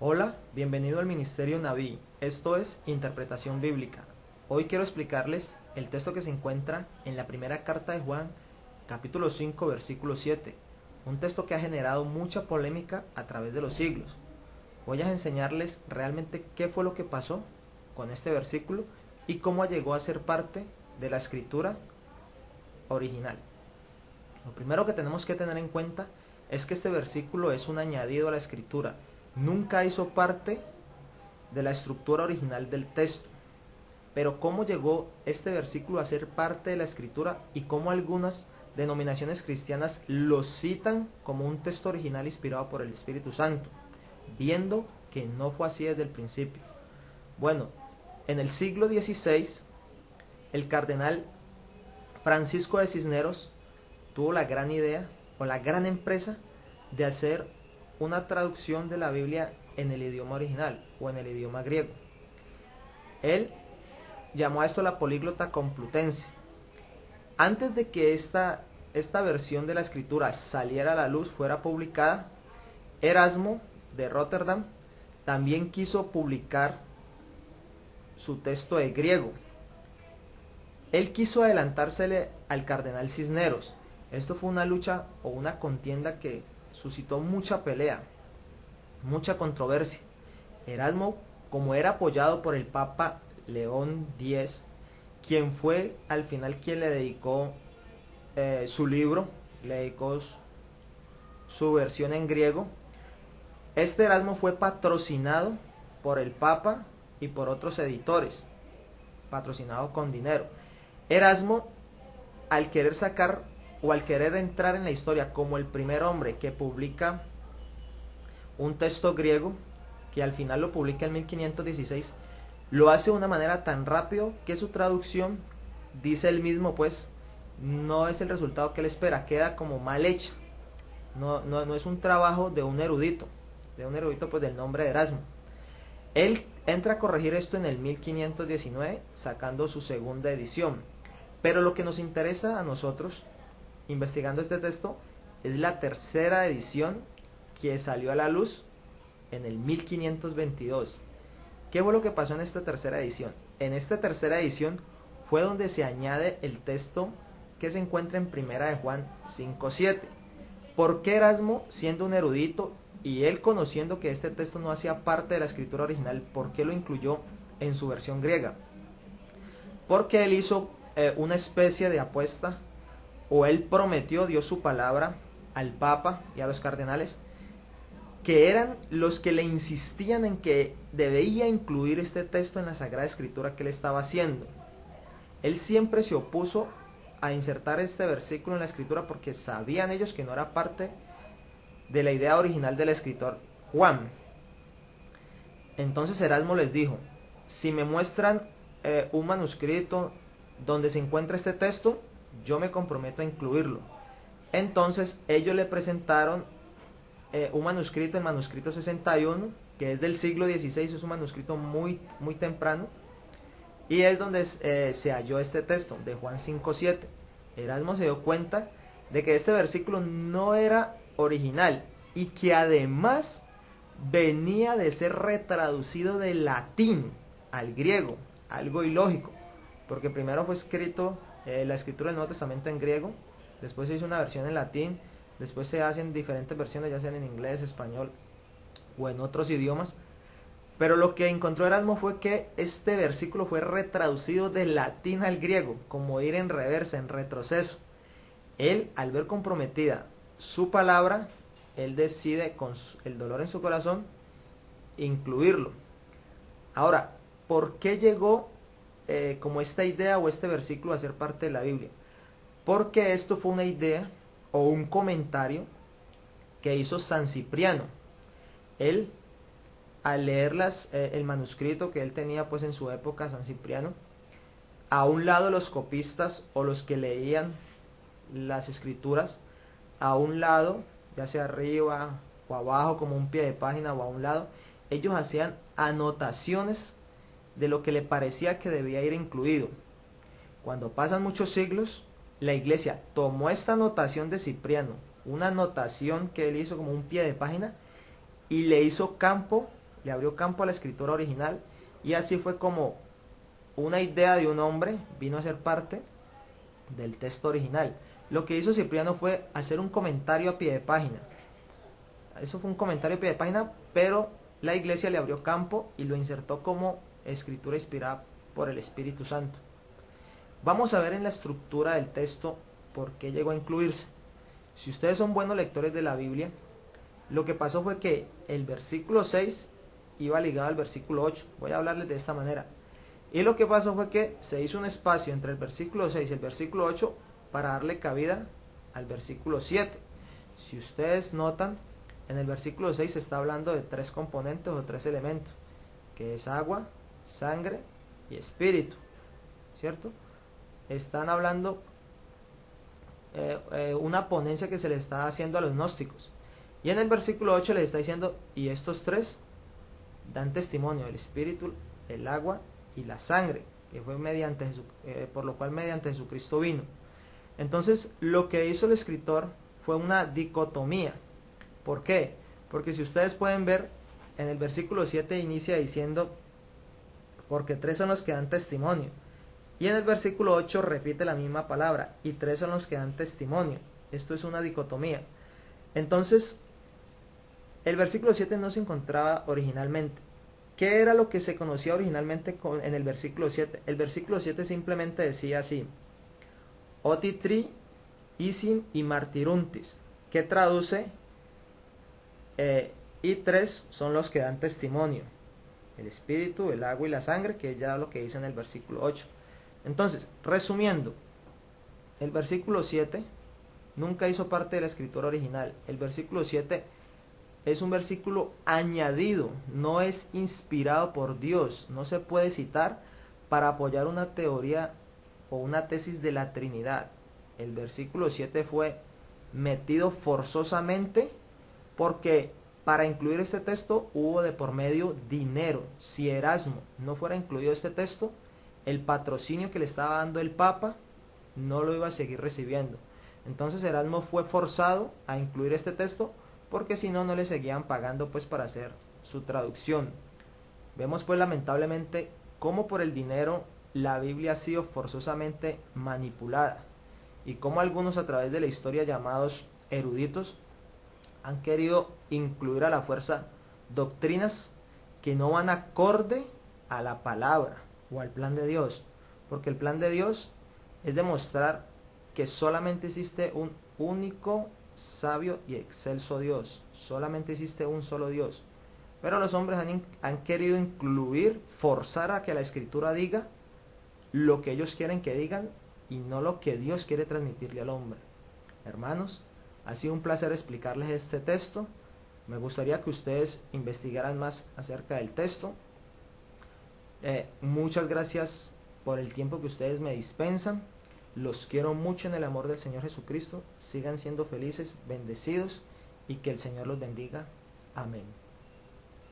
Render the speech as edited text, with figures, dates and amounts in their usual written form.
Hola, bienvenido al Ministerio Naví. Esto es Interpretación Bíblica. Hoy quiero explicarles el texto que se encuentra en la primera carta de Juan, capítulo 5, versículo 7. Un texto que ha generado mucha polémica a través de los siglos. Voy a enseñarles realmente qué fue lo que pasó con este versículo y cómo llegó a ser parte de la escritura original. Lo primero que tenemos que tener en cuenta es que este versículo es un añadido a la escritura. Nunca hizo parte de la estructura original del texto. Pero cómo llegó este versículo a ser parte de la escritura y cómo algunas denominaciones cristianas lo citan como un texto original inspirado por el Espíritu Santo, viendo que no fue así desde el principio. Bueno, en el siglo XVI, el cardenal Francisco de Cisneros tuvo la gran idea o la gran empresa de hacer una traducción de la Biblia en el idioma original o en el idioma griego. Él llamó a esto la políglota complutense. Antes de que esta versión de la escritura saliera a la luz, fuera publicada, Erasmo de Rotterdam también quiso publicar su texto de griego. Él quiso adelantársele al cardenal Cisneros. Esto fue una lucha o una contienda que suscitó mucha pelea, mucha controversia. Erasmo, como era apoyado por el Papa León X, quien fue al final quien le dedicó su libro, le dedicó su versión en griego, este Erasmo fue patrocinado por el Papa y por otros editores, patrocinado con dinero. Erasmo, al querer sacar o al querer entrar en la historia como el primer hombre que publica un texto griego, que al final lo publica en 1516, lo hace de una manera tan rápido que su traducción, dice él mismo, pues no es el resultado que él espera, queda como mal hecha. No es un trabajo de un erudito pues del nombre de Erasmo. Él entra a corregir esto en el 1519, sacando su segunda edición. Pero lo que nos interesa a nosotros, investigando este texto, es la tercera edición que salió a la luz en el 1522. ¿Qué fue lo que pasó en esta tercera edición? En esta tercera edición fue donde se añade el texto que se encuentra en Primera de Juan 5:7. ¿Por qué Erasmo, siendo un erudito y él conociendo que este texto no hacía parte de la escritura original, por qué lo incluyó en su versión griega? Porque él hizo una especie de apuesta, o él prometió, dio su palabra al Papa y a los cardenales, que eran los que le insistían en que debía incluir este texto en la Sagrada Escritura que él estaba haciendo. Él siempre se opuso a insertar este versículo en la Escritura porque sabían ellos que no era parte de la idea original del escritor Juan. Entonces Erasmo les dijo: si me muestran un manuscrito donde se encuentra este texto, yo me comprometo a incluirlo. Entonces ellos le presentaron un manuscrito, el manuscrito 61, que es del siglo XVI, es un manuscrito muy temprano, y es donde se halló este texto de Juan 5:7. Erasmo se dio cuenta de que este versículo no era original y que además venía de ser retraducido del latín al griego, algo ilógico, porque primero fue escrito la escritura del Nuevo Testamento en griego, después se hizo una versión en latín, después se hacen diferentes versiones, ya sean en inglés, español o en otros idiomas. Pero lo que encontró Erasmo fue que este versículo fue retraducido del latín al griego, como ir en reversa, en retroceso. Él, al ver comprometida su palabra, él decide con el dolor en su corazón incluirlo. Ahora, ¿por qué llegó como esta idea o este versículo a ser parte de la Biblia? Porque esto fue una idea o un comentario que hizo San Cipriano. Él, al leer el manuscrito que él tenía pues en su época, San Cipriano, a un lado los copistas o los que leían las escrituras, a un lado, ya sea arriba o abajo como un pie de página o a un lado, ellos hacían anotaciones de lo que le parecía que debía ir incluido. Cuando pasan muchos siglos, la iglesia tomó esta anotación de Cipriano, una anotación que él hizo como un pie de página, y le hizo campo le abrió campo a la escritura original, y así fue como una idea de un hombre vino a ser parte del texto original. Lo que hizo Cipriano fue hacer un comentario a pie de página. Eso fue un comentario a pie de página, pero la iglesia le abrió campo y lo insertó como escritura inspirada por el Espíritu Santo. Vamos a ver en la estructura del texto por qué llegó a incluirse. Si ustedes son buenos lectores de la Biblia, lo que pasó fue que el versículo 6 iba ligado al versículo 8. Voy a hablarles de esta manera. Y lo que pasó fue que se hizo un espacio entre el versículo 6 y el versículo 8 para darle cabida al versículo 7. Si ustedes notan, en el versículo 6 se está hablando de tres componentes o tres elementos, que es agua, sangre y espíritu, ¿cierto? Están hablando una ponencia que se le está haciendo a los gnósticos. Y en el versículo 8 les está diciendo, y estos tres dan testimonio, el espíritu, el agua y la sangre, que fue por lo cual mediante Jesucristo vino. Entonces, lo que hizo el escritor fue una dicotomía. ¿Por qué? Porque si ustedes pueden ver, en el versículo 7 inicia diciendo, porque tres son los que dan testimonio. Y en el versículo 8 repite la misma palabra, y tres son los que dan testimonio. Esto es una dicotomía. Entonces, el versículo 7 no se encontraba originalmente. ¿Qué era lo que se conocía originalmente en el versículo 7? El versículo 7 simplemente decía así: Otitri, isin y martiruntis, que traduce, y tres son los que dan testimonio. El espíritu, el agua y la sangre, que es ya lo que dice en el versículo 8. Entonces, resumiendo, el versículo 7 nunca hizo parte de la escritura original. El versículo 7 es un versículo añadido, no es inspirado por Dios, no se puede citar para apoyar una teoría o una tesis de la Trinidad. El versículo 7 fue metido forzosamente porque para incluir este texto hubo de por medio dinero. Si Erasmo no fuera incluido este texto, el patrocinio que le estaba dando el Papa no lo iba a seguir recibiendo. Entonces Erasmo fue forzado a incluir este texto porque si no, no le seguían pagando pues para hacer su traducción. Vemos pues lamentablemente cómo por el dinero la Biblia ha sido forzosamente manipulada y cómo algunos a través de la historia llamados eruditos han querido incluir a la fuerza doctrinas que no van acorde a la palabra o al plan de Dios, porque el plan de Dios es demostrar que solamente existe un único sabio y excelso Dios, solamente existe un solo Dios, pero los hombres han querido incluir, forzar a que la escritura diga lo que ellos quieren que digan y no lo que Dios quiere transmitirle al hombre. Hermanos, ha sido un placer explicarles este texto. Me gustaría que ustedes investigaran más acerca del texto. Muchas gracias por el tiempo que ustedes me dispensan. Los quiero mucho en el amor del Señor Jesucristo. Sigan siendo felices, bendecidos y que el Señor los bendiga. Amén.